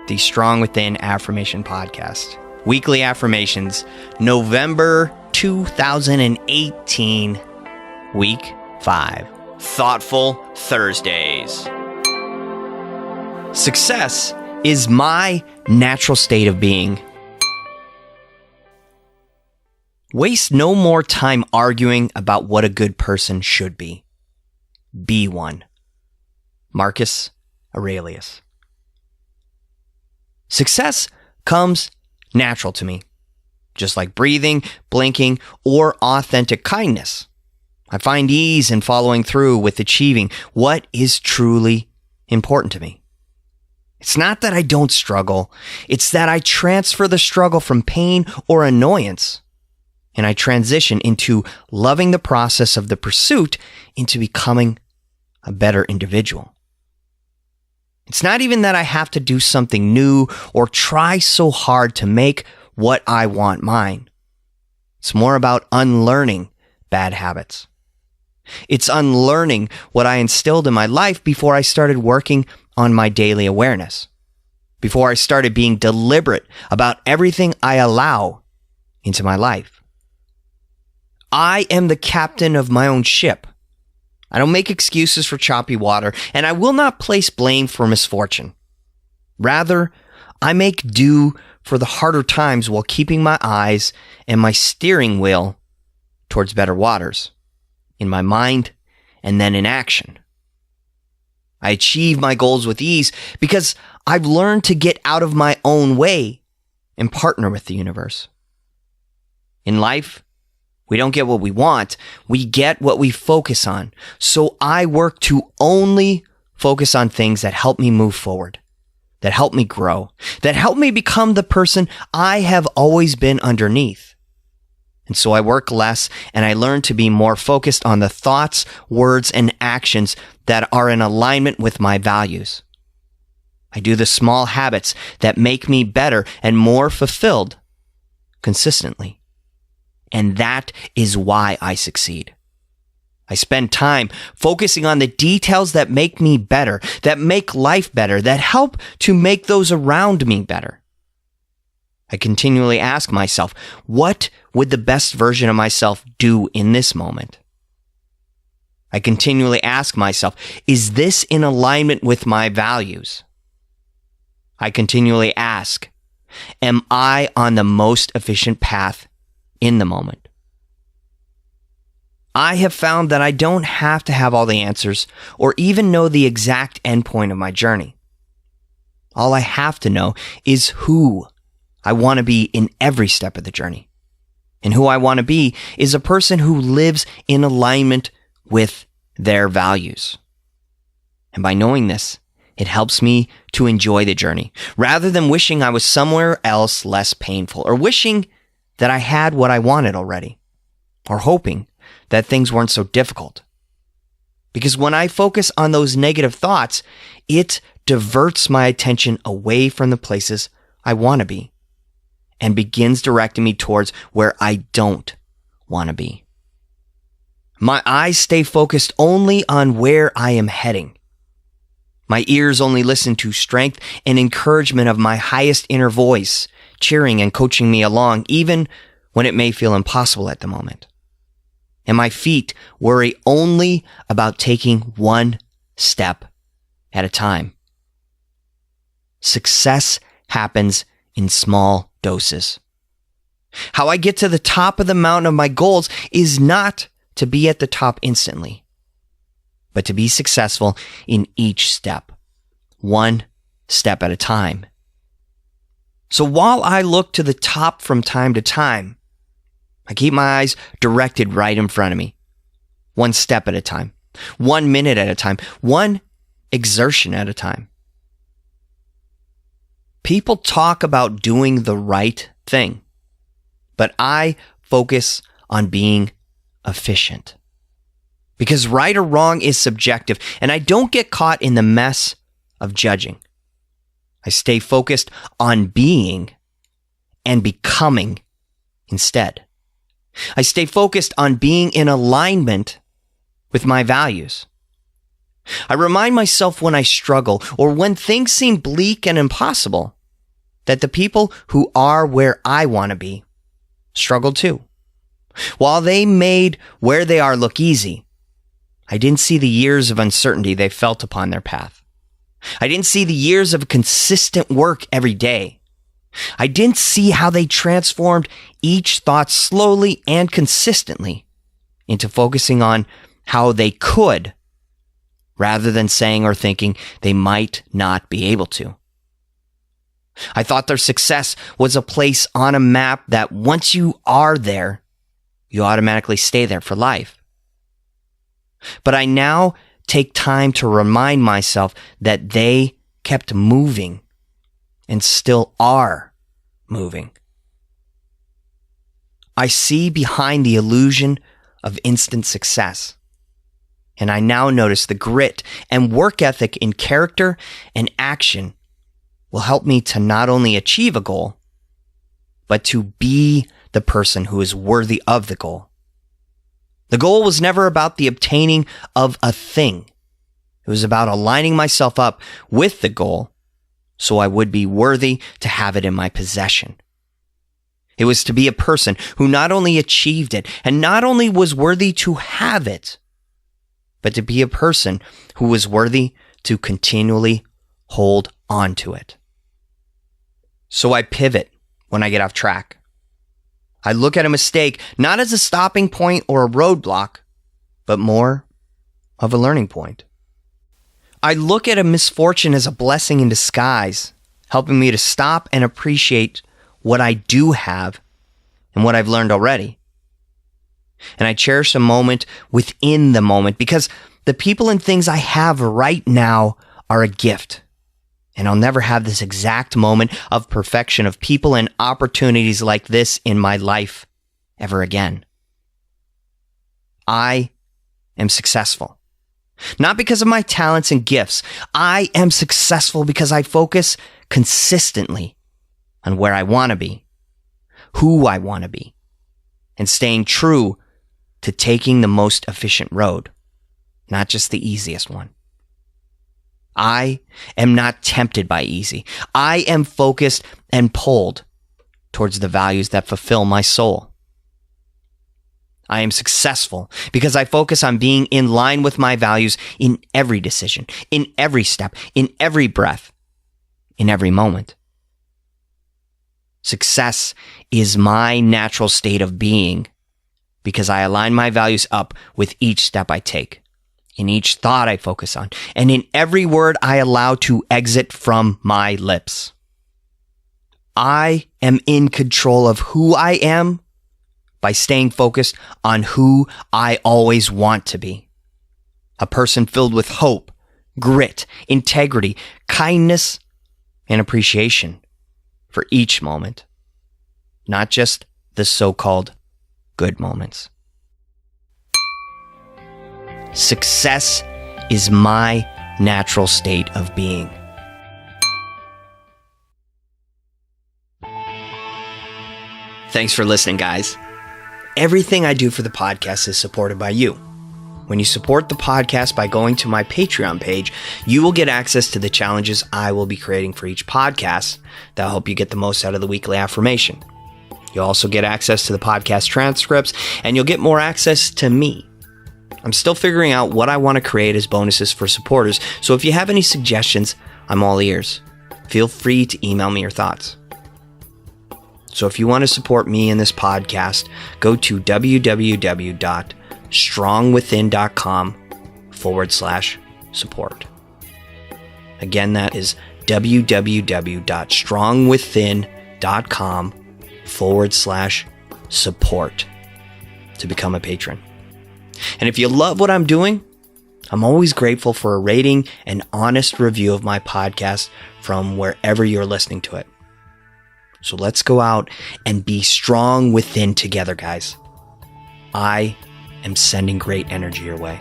the Strong Within Affirmation Podcast. Weekly affirmations, November 2018, Week 5. Thoughtful Thursdays. Success is my natural state of being. Waste no more time arguing about what a good person should be. Be one. Marcus Aurelius. Success comes natural to me, just like breathing, blinking, or authentic kindness. I find ease in following through with achieving what is truly important to me. It's not that I don't struggle, it's that I transfer the struggle from pain or annoyance, and I transition into loving the process of the pursuit into becoming a better individual. It's not even that I have to do something new or try so hard to make what I want mine. It's more about unlearning bad habits. It's unlearning what I instilled in my life before I started working on my daily awareness, before I started being deliberate about everything I allow into my life. I am the captain of my own ship. I don't make excuses for choppy water, and I will not place blame for misfortune. Rather, I make do for the harder times while keeping my eyes and my steering wheel towards better waters, in my mind and then in action. I achieve my goals with ease because I've learned to get out of my own way and partner with the universe. In life, we don't get what we want, we get what we focus on. So I work to only focus on things that help me move forward, that help me grow, that help me become the person I have always been underneath. And so I work less and I learn to be more focused on the thoughts, words, and actions that are in alignment with my values. I do the small habits that make me better and more fulfilled consistently. And that is why I succeed. I spend time focusing on the details that make me better, that make life better, that help to make those around me better. I continually ask myself, what would the best version of myself do in this moment? I continually ask myself, is this in alignment with my values? I continually ask, am I on the most efficient path in the moment? I have found that I don't have to have all the answers or even know the exact endpoint of my journey. All I have to know is who I want to be in every step of the journey. And who I want to be is a person who lives in alignment with their values. And by knowing this, it helps me to enjoy the journey rather than wishing I was somewhere else less painful or wishing that I had what I wanted already, or hoping that things weren't so difficult. Because when I focus on those negative thoughts, it diverts my attention away from the places I want to be and begins directing me towards where I don't want to be. My eyes stay focused only on where I am heading. My ears only listen to strength and encouragement of my highest inner voice, cheering and coaching me along, even when it may feel impossible at the moment. And my feet worry only about taking one step at a time. Success happens in small doses. How I get to the top of the mountain of my goals is not to be at the top instantly, but to be successful in each step, one step at a time. So while I look to the top from time to time, I keep my eyes directed right in front of me, one step at a time, 1 minute at a time, one exertion at a time. People talk about doing the right thing, but I focus on being efficient. Because right or wrong is subjective, and I don't get caught in the mess of judging. I stay focused on being and becoming instead. I stay focused on being in alignment with my values. I remind myself when I struggle or when things seem bleak and impossible that the people who are where I want to be struggled too. While they made where they are look easy, I didn't see the years of uncertainty they felt upon their path. I didn't see the years of consistent work every day. I didn't see how they transformed each thought slowly and consistently into focusing on how they could, rather than saying or thinking they might not be able to. I thought their success was a place on a map that once you are there, you automatically stay there for life. But I now take time to remind myself that they kept moving and still are moving. I see behind the illusion of instant success. And I now notice the grit and work ethic in character and action will help me to not only achieve a goal, but to be the person who is worthy of the goal. The goal was never about the obtaining of a thing. It was about aligning myself up with the goal so I would be worthy to have it in my possession. It was to be a person who not only achieved it and not only was worthy to have it, but to be a person who was worthy to continually hold on to it. So I pivot when I get off track. I look at a mistake not as a stopping point or a roadblock, but more of a learning point. I look at a misfortune as a blessing in disguise, helping me to stop and appreciate what I do have and what I've learned already. And I cherish the moment within the moment because the people and things I have right now are a gift. And I'll never have this exact moment of perfection of people and opportunities like this in my life ever again. I am successful. Not because of my talents and gifts. I am successful because I focus consistently on where I want to be, who I want to be, and staying true to taking the most efficient road, not just the easiest one. I am not tempted by easy. I am focused and pulled towards the values that fulfill my soul. I am successful because I focus on being in line with my values in every decision, in every step, in every breath, in every moment. Success is my natural state of being because I align my values up with each step I take, in each thought I focus on, and in every word I allow to exit from my lips. I am in control of who I am by staying focused on who I always want to be. A person filled with hope, grit, integrity, kindness, and appreciation for each moment, not just the so-called good moments. Success is my natural state of being. Thanks for listening, guys. Everything I do for the podcast is supported by you. When you support the podcast by going to my Patreon page, you will get access to the challenges I will be creating for each podcast that will help you get the most out of the weekly affirmation. You'll also get access to the podcast transcripts, and you'll get more access to me. I'm still figuring out what I want to create as bonuses for supporters, so if you have any suggestions, I'm all ears. Feel free to email me your thoughts. So if you want to support me in this podcast, go to www.strongwithin.com/support. Again, that is www.strongwithin.com/support to become a patron. And if you love what I'm doing, I'm always grateful for a rating and honest review of my podcast from wherever you're listening to it. So let's go out and be strong within together, guys. I am sending great energy your way.